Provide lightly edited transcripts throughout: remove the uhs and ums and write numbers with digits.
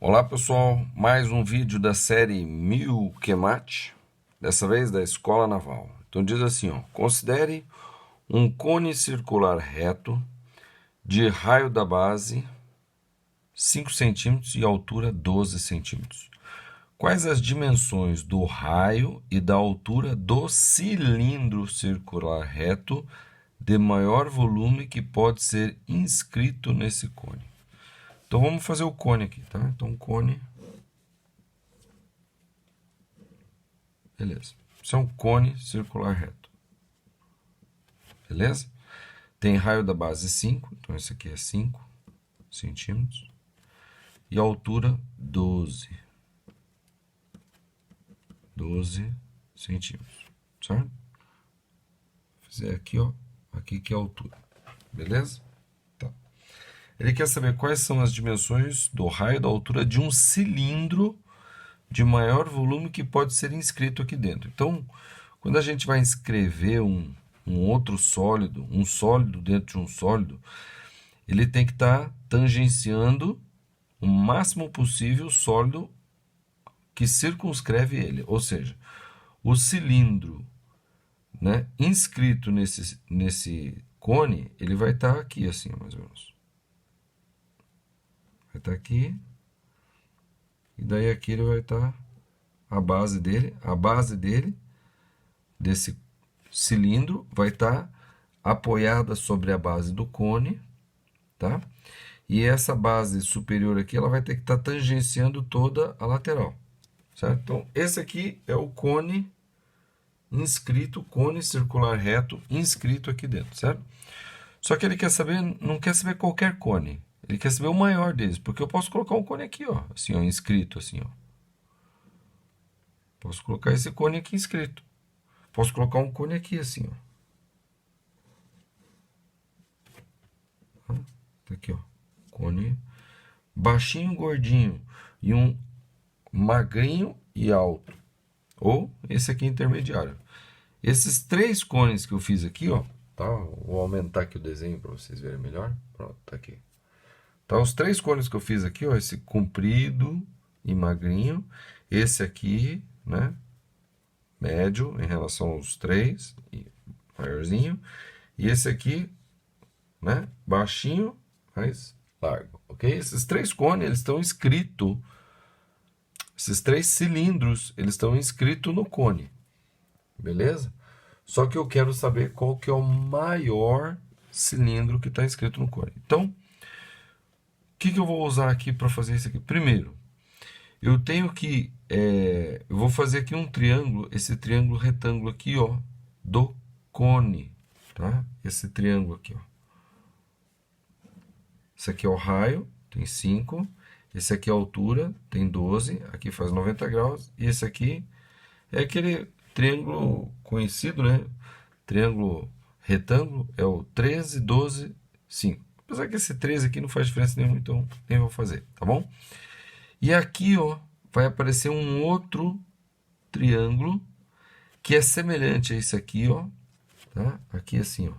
Olá pessoal, mais um vídeo da série Milkemate, dessa vez da Escola Naval. Então diz assim, ó, considere um cone circular reto de raio da base 5 centímetros e altura 12 centímetros. Quais as dimensões do raio e da altura do cilindro circular reto de maior volume que pode ser inscrito nesse cone? Então vamos fazer o cone aqui, tá? Então cone... Beleza. Isso é um cone circular reto. Beleza? Tem raio da base 5, então esse aqui é 5 centímetros. E a altura 12 centímetros. Certo? Vou fazer aqui, ó. Aqui que é a altura. Beleza? Tá. Ele quer saber quais são as dimensões do raio da altura de um cilindro de maior volume que pode ser inscrito aqui dentro. Então, quando a gente vai inscrever um outro sólido, um sólido dentro de um sólido, ele tem que estar tangenciando o máximo possível o sólido que circunscreve ele. Ou seja, o cilindro, né, inscrito nesse cone, ele vai estar aqui assim, mais ou menos. Vai estar aqui. E daí aqui ele vai estar a base dele, desse cilindro, vai estar apoiada sobre a base do cone, tá? E essa base superior aqui, ela vai ter que estar tangenciando toda a lateral, certo? Então, esse aqui é o cone inscrito, cone circular reto inscrito aqui dentro, certo? Só que ele quer saber, não quer saber qualquer cone, ele quer saber o maior deles, porque eu posso colocar um cone aqui, ó, assim, ó, inscrito, assim, ó. Posso colocar esse cone aqui inscrito. Posso colocar um cone aqui, assim, ó. Tá aqui, ó. Cone baixinho, gordinho e um magrinho e alto. Ou esse aqui intermediário. Esses três cones que eu fiz aqui, ó, tá? Vou aumentar aqui o desenho para vocês verem melhor. Pronto, tá aqui. Tá, os três cones que eu fiz aqui, ó, esse comprido e magrinho, esse aqui, né, médio em relação aos três, e maiorzinho, e esse aqui, né, baixinho, mais largo, ok? Esses três cones, eles estão inscritos, esses três cilindros, eles estão inscritos no cone, beleza? Só que eu quero saber qual que é o maior cilindro que está inscrito no cone. Então, o que eu vou usar aqui para fazer isso aqui? Primeiro, eu tenho que, eu vou fazer aqui um triângulo, esse triângulo retângulo aqui, ó, do cone, tá? Esse triângulo aqui, ó. Esse aqui é o raio, tem 5. Esse aqui é a altura, tem 12. Aqui faz 90 graus. E esse aqui é aquele triângulo conhecido, né? Triângulo retângulo é o 13, 12, 5. Apesar que esse 13 aqui não faz diferença nenhuma, então nem vou fazer, tá bom? E aqui, ó, vai aparecer um outro triângulo que é semelhante a esse aqui, ó, tá? Aqui assim, ó.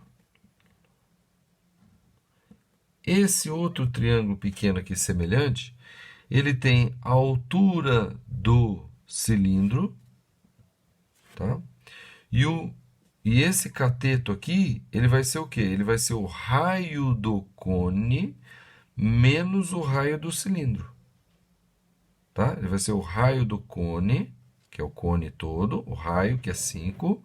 Esse outro triângulo pequeno aqui semelhante, ele tem a altura do cilindro, tá? E esse cateto aqui, ele vai ser o quê? Ele vai ser o raio do cone menos o raio do cilindro, tá? Ele vai ser o raio do cone, que é o cone todo, o raio, que é 5,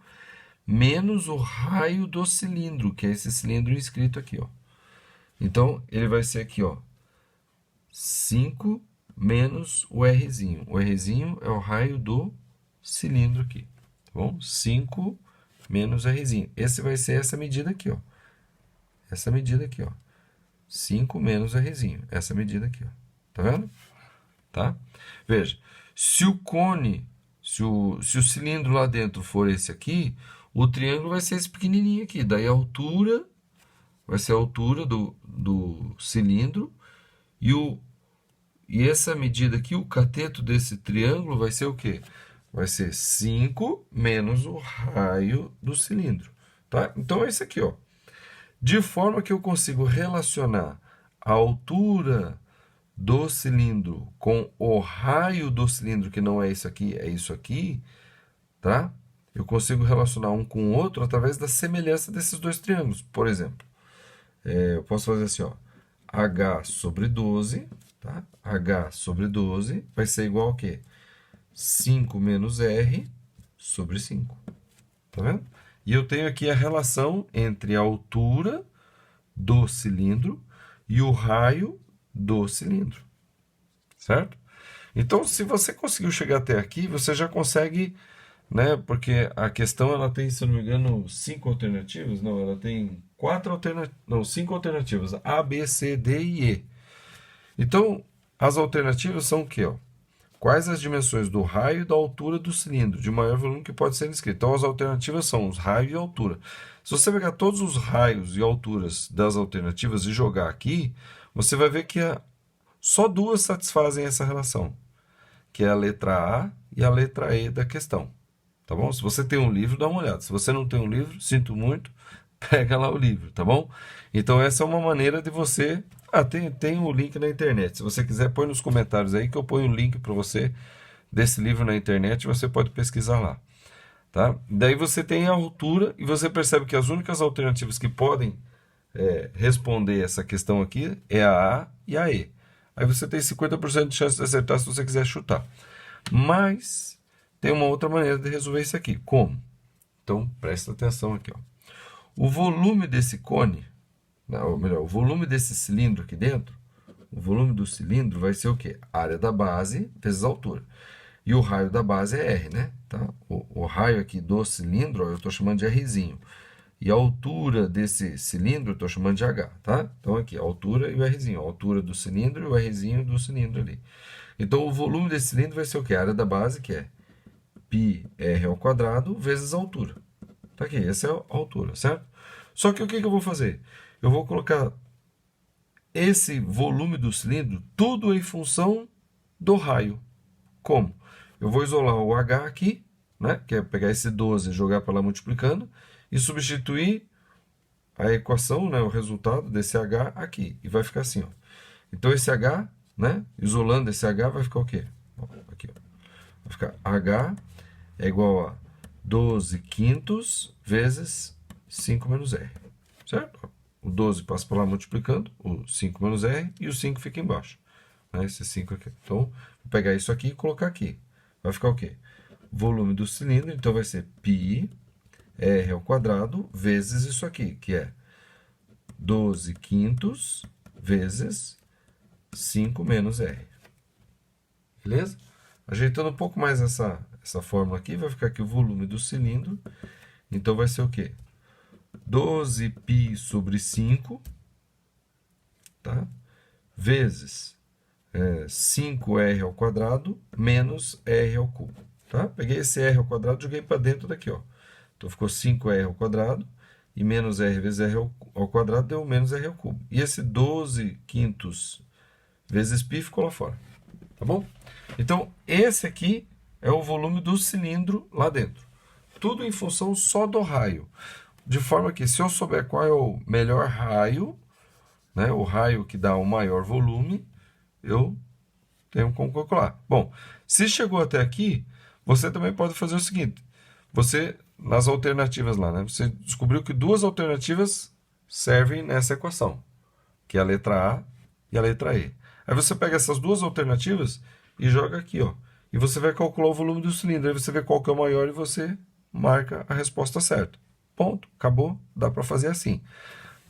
menos o raio do cilindro, que é esse cilindro inscrito aqui, ó. Então, ele vai ser aqui, ó, 5 menos o Rzinho. O Rzinho é o raio do cilindro aqui, tá bom? 5 menos o Rzinho. Esse vai ser essa medida aqui, ó. Essa medida aqui, ó. 5 menos o Rzinho. Essa medida aqui, ó. Tá vendo? Tá? Veja, se o cone, se o cilindro lá dentro for esse aqui, o triângulo vai ser esse pequenininho aqui. Daí a altura vai ser a altura do cilindro e essa medida aqui, o cateto desse triângulo vai ser o quê? Vai ser 5 menos o raio do cilindro, tá? Então é isso aqui, ó. De forma que eu consigo relacionar a altura do cilindro com o raio do cilindro, que não é isso aqui, tá? Eu consigo relacionar um com o outro através da semelhança desses dois triângulos. Por exemplo, eu posso fazer assim, ó, H sobre 12, tá? H sobre 12 vai ser igual a quê? 5 menos R sobre 5. Tá vendo? E eu tenho aqui a relação entre a altura do cilindro e o raio do cilindro. Certo? Então, se você conseguiu chegar até aqui, você já consegue, né? Porque a questão ela tem, se eu não me engano, 5 alternativas. Não, ela tem 5 alternativas: A, B, C, D e E. Então, as alternativas são o quê? Ó? Quais as dimensões do raio e da altura do cilindro de maior volume que pode ser descrito? Então, as alternativas são os raios e a altura. Se você pegar todos os raios e alturas das alternativas e jogar aqui, você vai ver que só duas satisfazem essa relação, que é a letra A e a letra E da questão. Tá bom? Se você tem um livro, dá uma olhada. Se você não tem um livro, sinto muito, pega lá o livro, tá bom? Então, essa é uma maneira de você... tem o link na internet. Se você quiser, põe nos comentários aí que eu ponho o link para você desse livro na internet e você pode pesquisar lá. Tá? Daí você tem a altura e você percebe que as únicas alternativas que podem responder essa questão aqui é a A e a E. Aí você tem 50% de chance de acertar se você quiser chutar. Mas tem uma outra maneira de resolver isso aqui. Como? Então, presta atenção aqui. Ó. O volume desse cone, ou melhor, o volume desse cilindro aqui dentro, o volume do cilindro vai ser o quê? Área da base vezes a altura. E o raio da base é R, né? Tá? O raio aqui do cilindro, ó, eu estou chamando de Rzinho. E a altura desse cilindro eu estou chamando de H, tá? Então aqui, a altura e o Rzinho. A altura do cilindro e o Rzinho do cilindro ali. Então o volume desse cilindro vai ser o quê? A área da base, que é πr ao quadrado vezes a altura. Tá aqui, essa é a altura, certo? Só que o que eu vou fazer? Eu vou colocar esse volume do cilindro tudo em função do raio. Como? Eu vou isolar o H aqui, né? Que é pegar esse 12 e jogar para lá multiplicando, e substituir a equação, né? O resultado desse H aqui. E vai ficar assim, ó. Então esse H, né? Isolando esse H, vai ficar o quê? Aqui, ó. Vai ficar H é igual a 12 quintos vezes 5 menos R. Certo? O 12 passa por lá multiplicando, o 5 menos R, e o 5 fica embaixo. Né? Esse 5 aqui. Então, vou pegar isso aqui e colocar aqui. Vai ficar o quê? Volume do cilindro, então vai ser π R ao quadrado vezes isso aqui, que é 12 quintos vezes 5 menos R. Beleza? Ajeitando um pouco mais essa fórmula aqui, vai ficar aqui o volume do cilindro. Então, vai ser o quê? 12π sobre 5, tá? Vezes 5r ao quadrado menos r ao cubo. Tá? Peguei esse r ao quadrado e joguei para dentro daqui. Ó. Então, ficou 5r ao quadrado e menos r vezes r ao quadrado deu menos r ao cubo. E esse 12 quintos vezes π ficou lá fora. Tá bom? Então, esse aqui é o volume do cilindro lá dentro. Tudo em função só do raio. De forma que, se eu souber qual é o melhor raio, né, o raio que dá o maior volume, eu tenho como calcular. Bom, se chegou até aqui, você também pode fazer o seguinte. Você, nas alternativas lá, né, você descobriu que duas alternativas servem nessa equação, que é a letra A e a letra E. Aí você pega essas duas alternativas e joga aqui, ó. E você vai calcular o volume do cilindro. Aí você vê qual que é o maior e você marca a resposta certa. Ponto. Acabou. Dá para fazer assim.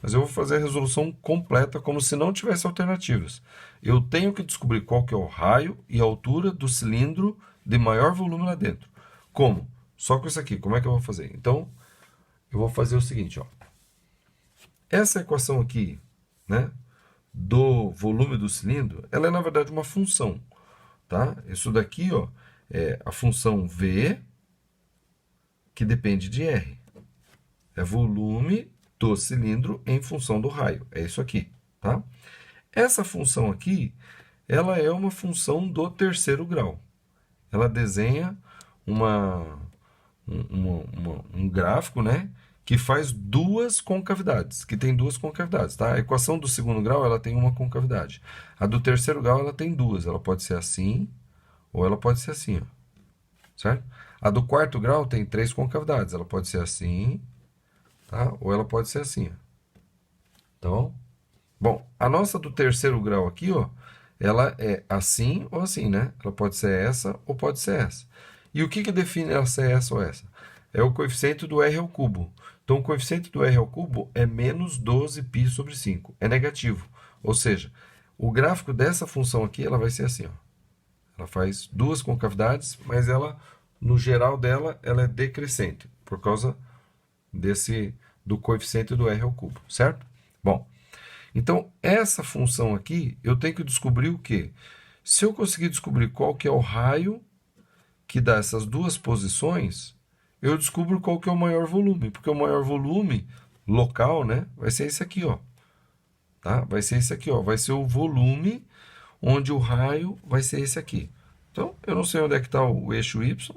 Mas eu vou fazer a resolução completa como se não tivesse alternativas. Eu tenho que descobrir qual que é o raio e a altura do cilindro de maior volume lá dentro. Como? Só com isso aqui. Como é que eu vou fazer? Então, eu vou fazer o seguinte, ó. Essa equação aqui, né, do volume do cilindro, ela é na verdade uma função, tá? Isso daqui, ó, é a função V que depende de R. É volume do cilindro em função do raio. É isso aqui, tá? Essa função aqui, ela é uma função do terceiro grau. Ela desenha um gráfico, né, que faz duas concavidades, que tem duas concavidades, tá? A equação do segundo grau, ela tem uma concavidade. A do terceiro grau, ela tem duas. Ela pode ser assim, ou ela pode ser assim, ó. Certo? A do quarto grau tem três concavidades. Ela pode ser assim, tá? Ou ela pode ser assim, ó. Então, bom, a nossa do terceiro grau aqui, ó, ela é assim ou assim, né? Ela pode ser essa ou pode ser essa. E o que define ela ser essa ou essa? É o coeficiente do r ao cubo. Então, o coeficiente do r ao cubo é menos 12π sobre 5. É negativo. Ou seja, o gráfico dessa função aqui, ela vai ser assim, ó. Ela faz duas concavidades, mas ela, no geral dela, ela é decrescente, por causa do coeficiente do r ao cubo, certo? Bom, então, essa função aqui, eu tenho que descobrir o quê? Se eu conseguir descobrir qual que é o raio que dá essas duas posições, eu descubro qual que é o maior volume, porque o maior volume local, né, vai ser esse aqui, ó. Tá? Vai ser esse aqui, ó. Vai ser o volume onde o raio vai ser esse aqui. Então, eu não sei onde é que está o eixo Y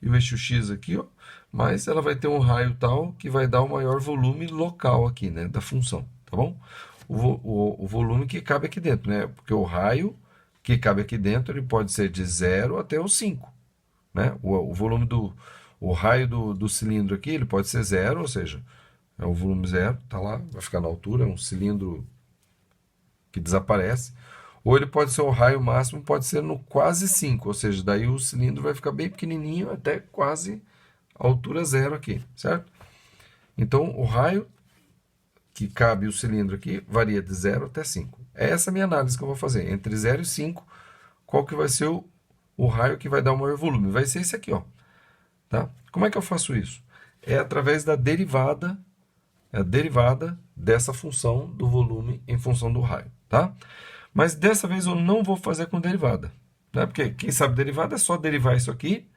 e o eixo X aqui, ó, mas ela vai ter um raio tal que vai dar o maior volume local aqui, né, da função, tá bom? O volume que cabe aqui dentro, né? Porque o raio que cabe aqui dentro, ele pode ser de 0 até o 5, né? O volume o raio do cilindro aqui, ele pode ser 0, ou seja, é o volume 0, tá lá, vai ficar na altura, é um cilindro que desaparece. Ou ele pode ser o raio máximo, pode ser no quase 5, ou seja, daí o cilindro vai ficar bem pequenininho até quase a altura 0 aqui, certo? Então, o raio que cabe o cilindro aqui varia de 0 até 5. É essa a minha análise que eu vou fazer. Entre 0 e 5, qual que vai ser o raio que vai dar o maior volume? Vai ser esse aqui, ó. Tá? Como é que eu faço isso? É através da derivada, a derivada dessa função do volume em função do raio, tá? Mas dessa vez eu não vou fazer com derivada, né? Porque quem sabe derivada é só derivar isso aqui,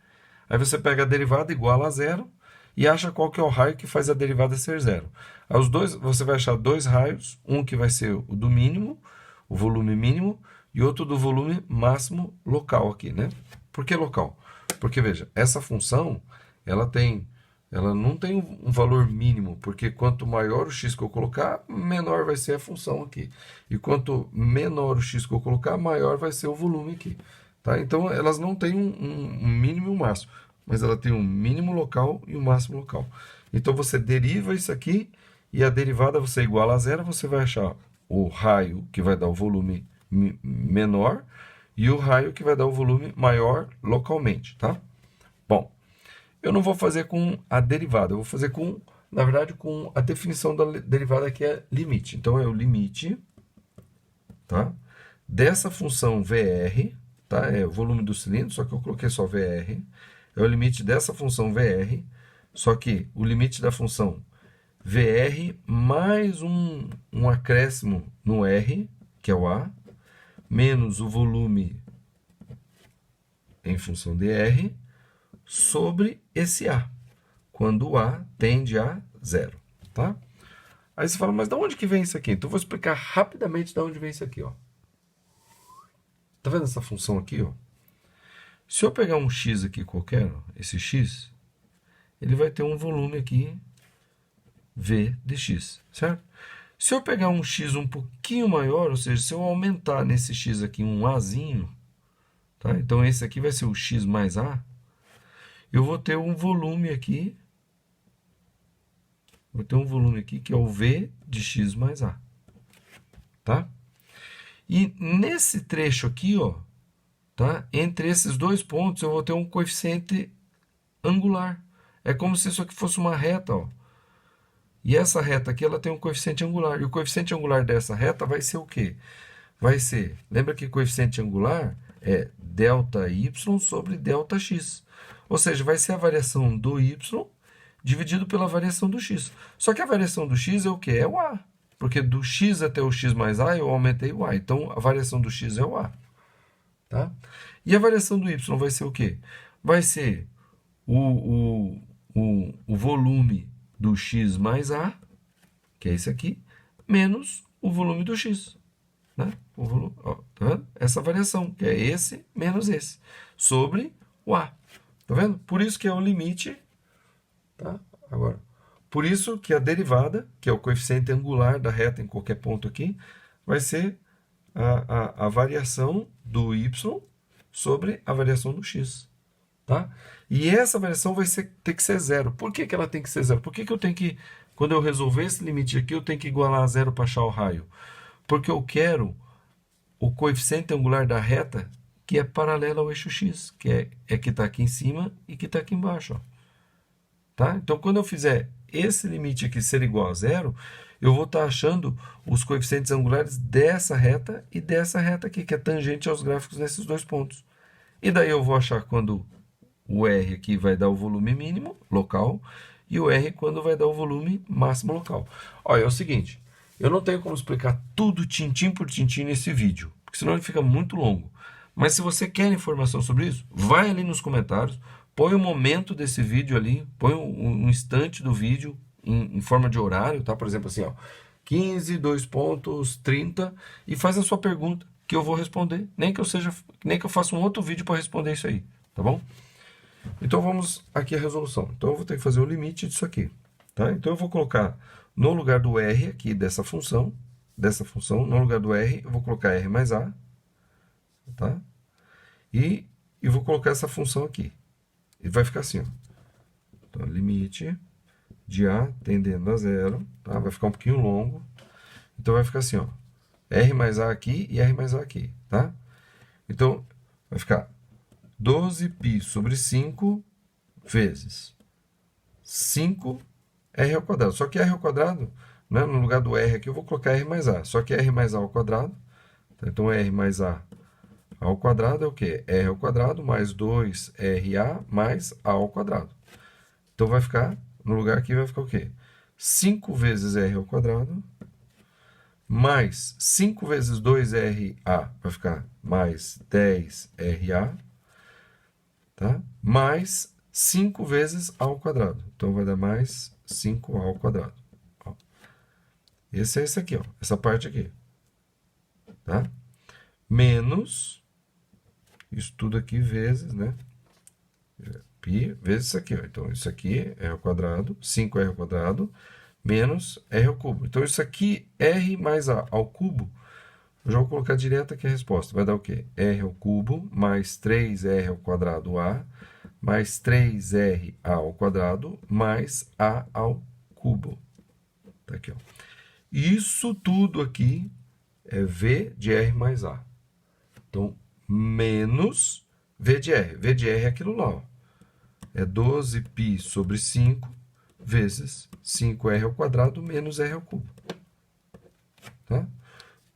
aí você pega a derivada igual a 0 e acha qual que é o raio que faz a derivada ser 0. Os dois, você vai achar dois raios, um que vai ser o do mínimo, o volume mínimo, e outro do volume máximo local aqui, né? Por que local? Porque, veja, essa função, ela não tem um valor mínimo, porque quanto maior o x que eu colocar, menor vai ser a função aqui. E quanto menor o x que eu colocar, maior vai ser o volume aqui. Tá? Então, elas não têm um mínimo e um máximo, mas ela tem um mínimo local e um máximo local. Então, você deriva isso aqui, e a derivada você iguala a 0, você vai achar o raio que vai dar o volume menor e o raio que vai dar o volume maior localmente, tá? Bom, eu não vou fazer com a derivada, eu vou fazer com, na verdade, com a definição da derivada que é limite. Então, é o limite, tá? Dessa função VR, tá? É o volume do cilindro, só que eu coloquei só VR. É o limite dessa função VR, só que o limite da função VR mais um acréscimo no R, que é o A, menos o volume em função de R, sobre esse A, quando o A tende a 0, tá? Aí você fala, mas de onde que vem isso aqui? Então eu vou explicar rapidamente de onde vem isso aqui, ó. Tá vendo essa função aqui, ó? Se eu pegar um x aqui qualquer, ó, esse x, ele vai ter um volume aqui, v de x, certo? Se eu pegar um x um pouquinho maior, ou seja, se eu aumentar nesse x aqui um azinho, tá? Então esse aqui vai ser o x mais a, eu vou ter um volume aqui, que é o v de x mais a, tá? E nesse trecho aqui, ó, tá? Entre esses dois pontos eu vou ter um coeficiente angular. É como se isso aqui fosse uma reta, ó. E essa reta aqui, ela tem um coeficiente angular. E o coeficiente angular dessa reta vai ser o quê? Vai ser, lembra que coeficiente angular é ΔY sobre ΔX. Ou seja, vai ser a variação do y dividido pela variação do x. Só que a variação do x é o quê? É o a. Porque do x até o x mais a, eu aumentei o a. Então, a variação do x é o a. Tá? E a variação do y vai ser o quê? Vai ser o volume do x mais a, que é esse aqui, menos o volume do x. Né? O volume, ó, tá vendo? Essa variação, que é esse menos esse, sobre o a. Tá vendo? Por isso que é o limite. Tá? Agora, Por isso que a derivada, que é o coeficiente angular da reta em qualquer ponto aqui, vai ser a variação do y sobre a variação do x. Tá? E essa variação vai ter que ser zero. Por que ela tem que ser zero? Por que eu tenho que, quando eu resolver esse limite aqui, eu tenho que igualar a zero para achar o raio? Porque eu quero o coeficiente angular da reta que é paralelo ao eixo x, que é que está aqui em cima e que está aqui embaixo. Ó. Tá? Então, quando eu fizer esse limite aqui ser igual a zero, eu vou estar achando os coeficientes angulares dessa reta e dessa reta aqui, que é tangente aos gráficos nesses dois pontos. E daí eu vou achar quando o R aqui vai dar o volume mínimo local e o R quando vai dar o volume máximo local. Olha, é o seguinte, eu não tenho como explicar tudo tintim por tintim nesse vídeo, porque senão ele fica muito longo. Mas se você quer informação sobre isso, vai ali nos comentários, põe o momento desse vídeo ali, põe um instante do vídeo em forma de horário, tá? Por exemplo assim, ó, 15, 2 pontos, 30, e faz a sua pergunta, que eu vou responder, nem que eu faça um outro vídeo para responder isso aí, tá bom? Então vamos aqui a resolução. Então eu vou ter que fazer o limite disso aqui, tá? Então eu vou colocar no lugar do r aqui dessa função, no lugar do r, eu vou colocar r mais a, tá? E vou colocar essa função aqui. E vai ficar assim, ó. Então, limite de a tendendo a zero, tá? Vai ficar um pouquinho longo. Então vai ficar assim, ó. R mais a aqui e R mais a aqui, tá? Então vai ficar 12π sobre 5 vezes 5r ao quadrado. Só que r ao quadrado, né, no lugar do r aqui, eu vou colocar r mais a. Só que r mais a ao quadrado. Tá? Então r mais a ao quadrado é o quê? R ao quadrado mais 2RA mais A ao quadrado. Então vai ficar, no lugar aqui vai ficar o quê? 5 vezes R ao quadrado mais 5 vezes 2RA vai ficar mais 10RA, tá? Mais 5 vezes A ao quadrado. Então vai dar mais 5A ao quadrado. Ó. Esse é esse aqui, ó, essa parte aqui. Tá? Menos isso tudo aqui vezes, né? Π vezes isso aqui, ó. Então, isso aqui é r ao quadrado, 5r ao quadrado, menos r ao cubo. Então, isso aqui, r mais a ao cubo, eu já vou colocar direto aqui a resposta. Vai dar o quê? R ao cubo mais 3r ao quadrado a, mais 3r ao quadrado, mais a ao cubo. Tá aqui, ó. Isso tudo aqui é v de r mais a. Então, menos v de r. V de r é aquilo lá, ó. É 12π sobre 5 vezes 5r ao quadrado menos r ao cubo. Tá?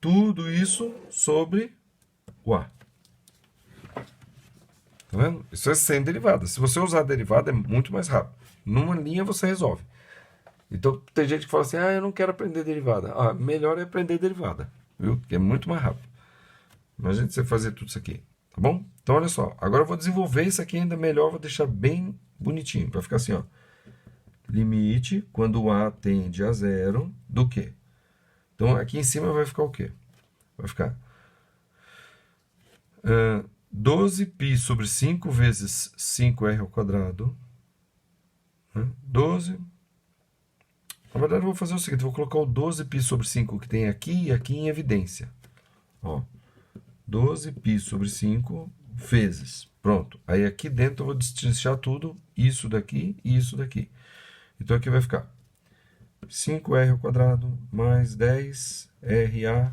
Tudo isso sobre o a. Tá vendo? Isso é sem derivada. Se você usar a derivada, é muito mais rápido. Numa linha você resolve. Então, tem gente que fala assim, eu não quero aprender derivada. Melhor é aprender derivada, viu? Porque é muito mais rápido. Imagina você fazer tudo isso aqui, tá bom? Então, olha só. Agora eu vou desenvolver isso aqui ainda melhor, vou deixar bem bonitinho. Vai ficar assim, ó. Limite, quando o a tende a zero, do quê? Então, aqui em cima vai ficar o quê? Vai ficar 12π sobre 5 vezes 5r ao quadrado. 12. Na verdade, eu vou fazer o seguinte. Eu vou colocar o 12π sobre 5 que tem aqui e aqui em evidência. Ó. 12π sobre 5 vezes. Pronto. Aí aqui dentro eu vou destrinchar tudo, isso daqui e isso daqui. Então aqui vai ficar 5r ao quadrado mais 10RA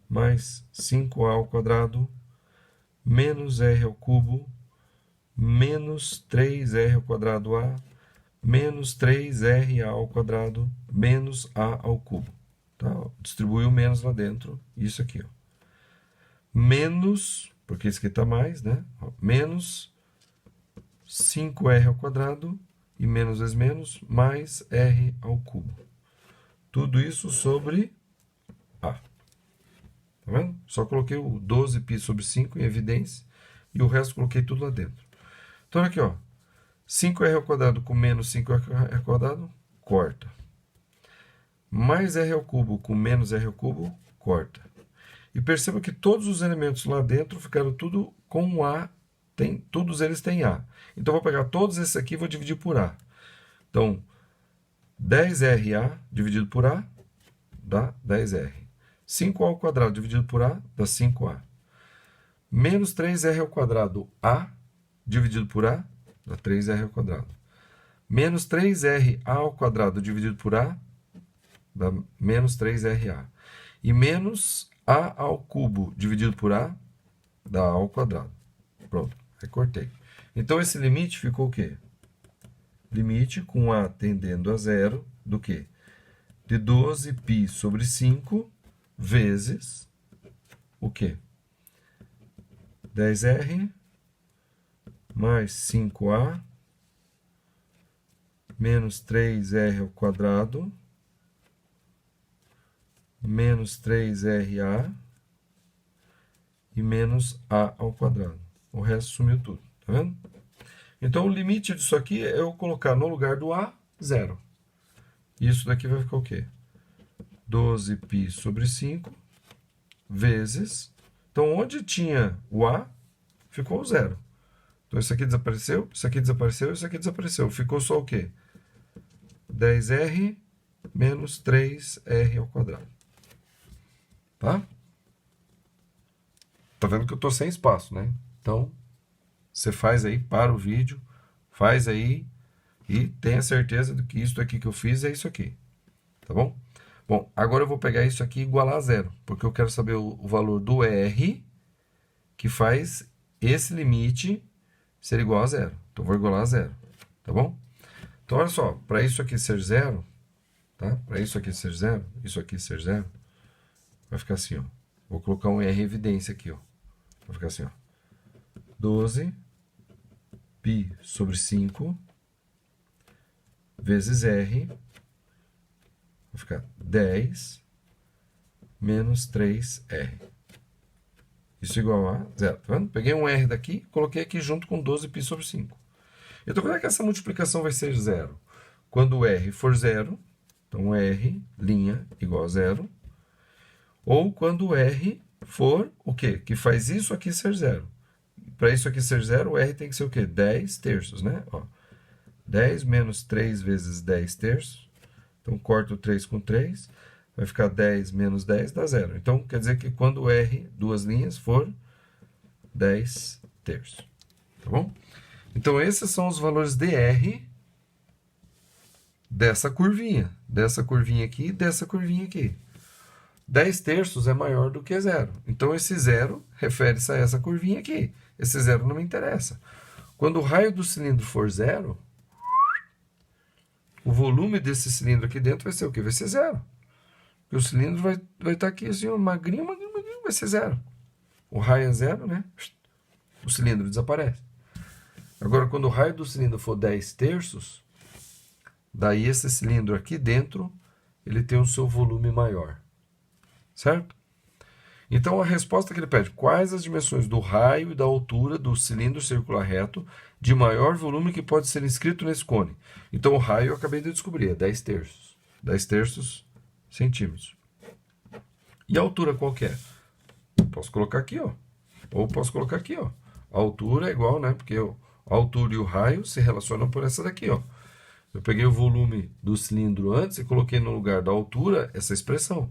mais 5A ao quadrado menos r ao cubo menos 3r ao quadrado A menos 3RA ao quadrado menos A ao cubo. Tá? Distribui o menos lá dentro, isso aqui, ó. Menos, porque isso aqui está mais, né? Menos 5r ao quadrado e menos vezes menos, mais r ao cubo. Tudo isso sobre a. Tá vendo? Só coloquei o 12π sobre 5 em evidência e o resto coloquei tudo lá dentro. Então, olha aqui, ó. 5r ao quadrado com menos 5r ao quadrado, corta. Mais r ao cubo com menos r ao cubo, corta. E perceba que todos os elementos lá dentro ficaram tudo com A, todos eles têm A. Então, eu vou pegar todos esses aqui e vou dividir por A. Então, 10RA dividido por A dá 10R. 5A ao quadrado dividido por A dá 5A. Menos 3R ao quadrado A dividido por A dá 3R ao quadrado. Menos 3RA ao quadrado dividido por A dá menos 3RA. E menos A ao cubo dividido por A dá A ao quadrado. Pronto, recortei. Então, esse limite ficou o quê? Limite com A tendendo a zero do quê? De 12π sobre 5 vezes o quê? 10R mais 5A menos 3R ao quadrado menos 3RA e menos A ao quadrado. O resto sumiu tudo, tá vendo? Então, o limite disso aqui é eu colocar no lugar do A, zero. Isso daqui vai ficar o quê? 12π sobre 5 vezes... Então, onde tinha o A, ficou o zero. Então, isso aqui desapareceu, isso aqui desapareceu, isso aqui desapareceu. Ficou só o quê? 10R menos 3R ao quadrado. Tá? Tá vendo que eu tô sem espaço, né? Então, você faz aí, para o vídeo, faz aí e tenha certeza de que isso aqui que eu fiz é isso aqui. Tá bom? Bom, agora eu vou pegar isso aqui e igualar a zero, porque eu quero saber o valor do R que faz esse limite ser igual a zero. Então, eu vou igualar a zero. Tá bom? Então, olha só, para isso aqui ser zero, tá? Para isso aqui ser zero, isso aqui ser zero, vai ficar assim, ó. Vou colocar um R evidência aqui, ó. Vai ficar assim, ó. 12π sobre 5 vezes R vai ficar 10 menos 3R. Isso igual a zero. Tá vendo? Peguei um R daqui, coloquei aqui junto com 12π sobre 5. Então, quando é que essa multiplicação vai ser zero? Quando o R for zero, então R' igual a zero. Ou quando o R for o quê? Que faz isso aqui ser zero. Para isso aqui ser zero, o R tem que ser o quê? 10 terços, né? Ó, 10 menos 3 vezes 10 terços. Então, corto 3 com 3. Vai ficar 10 menos 10 dá zero. Então, quer dizer que quando o R, duas linhas, for 10 terços. Tá bom? Então, esses são os valores de R dessa curvinha aqui e dessa curvinha aqui. 10 terços é maior do que zero. Então, esse zero refere-se a essa curvinha aqui. Esse zero não me interessa. Quando o raio do cilindro for zero, o volume desse cilindro aqui dentro vai ser o quê? Vai ser zero. Porque o cilindro vai estar aqui assim, ó, magrinho, vai ser zero. O raio é zero, né? O cilindro desaparece. Agora, quando o raio do cilindro for 10 terços, daí esse cilindro aqui dentro, ele tem o seu volume maior. Certo? Então, a resposta que ele pede, quais as dimensões do raio e da altura do cilindro circular reto de maior volume que pode ser inscrito nesse cone? Então, o raio eu acabei de descobrir, é 10 terços. 10 terços centímetros. E a altura qual que é? Posso colocar aqui, ó. Ou posso colocar aqui, ó. A altura é igual, né? Porque a altura e o raio se relacionam por essa daqui, ó. Eu peguei o volume do cilindro antes e coloquei no lugar da altura essa expressão,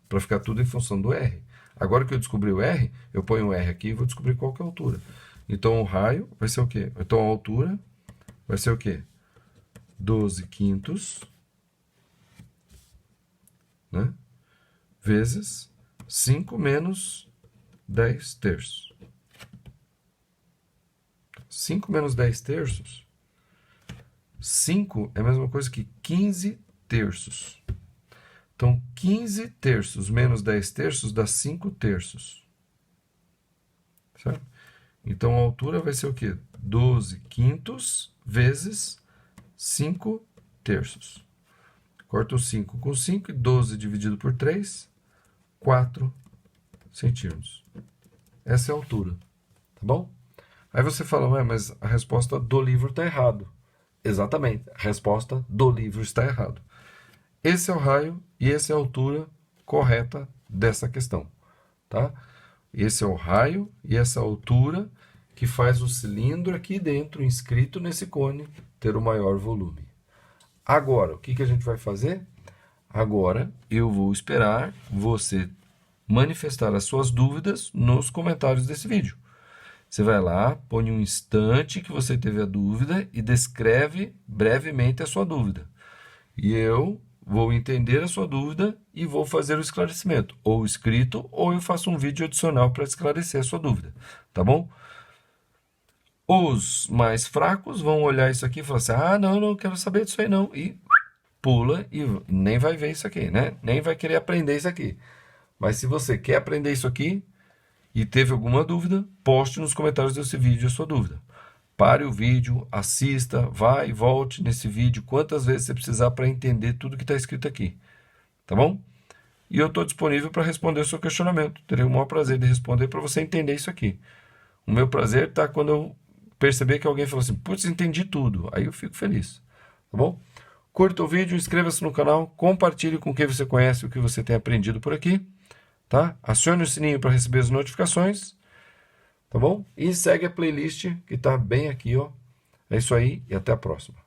para ficar tudo em função do R. Agora que eu descobri o R, eu ponho o R aqui e vou descobrir qual que é a altura. Então, o raio vai ser o quê? Então, a altura vai ser o quê? 12 quintos, né? Vezes 5 menos 10 terços. 5 menos 10 terços, 5 é a mesma coisa que 15 terços. Então, 15 terços menos 10 terços dá 5 terços. Certo? Então, a altura vai ser o quê? 12 quintos vezes 5 terços. Corto o 5 com 5 e 12 dividido por 3, 4 centímetros. Essa é a altura. Tá bom? Aí você fala, mas a resposta do livro está errado. Exatamente, a resposta do livro está errado. Esse é o raio e essa é a altura correta dessa questão. Tá? Esse é o raio e essa altura que faz o cilindro aqui dentro, inscrito nesse cone, ter o maior volume. Agora, o que a gente vai fazer? Agora eu vou esperar você manifestar as suas dúvidas nos comentários desse vídeo. Você vai lá, põe um instante que você teve a dúvida e descreve brevemente a sua dúvida. E eu vou entender a sua dúvida e vou fazer o esclarecimento, ou escrito, ou eu faço um vídeo adicional para esclarecer a sua dúvida, tá bom? Os mais fracos vão olhar isso aqui e falar assim: ah, não quero saber disso aí não, e pula e nem vai ver isso aqui, né? Nem vai querer aprender isso aqui. Mas se você quer aprender isso aqui e teve alguma dúvida, poste nos comentários desse vídeo a sua dúvida. Pare o vídeo, assista, vá e volte nesse vídeo quantas vezes você precisar para entender tudo que está escrito aqui, tá bom? E eu estou disponível para responder o seu questionamento. Terei o maior prazer de responder para você entender isso aqui. O meu prazer está quando eu perceber que alguém falou assim: putz, entendi tudo. Aí eu fico feliz, tá bom? Curta o vídeo, inscreva-se no canal, compartilhe com quem você conhece o que você tem aprendido por aqui, tá? Acione o sininho para receber as notificações, tá bom? E segue a playlist que está bem aqui, ó. É isso aí e até a próxima.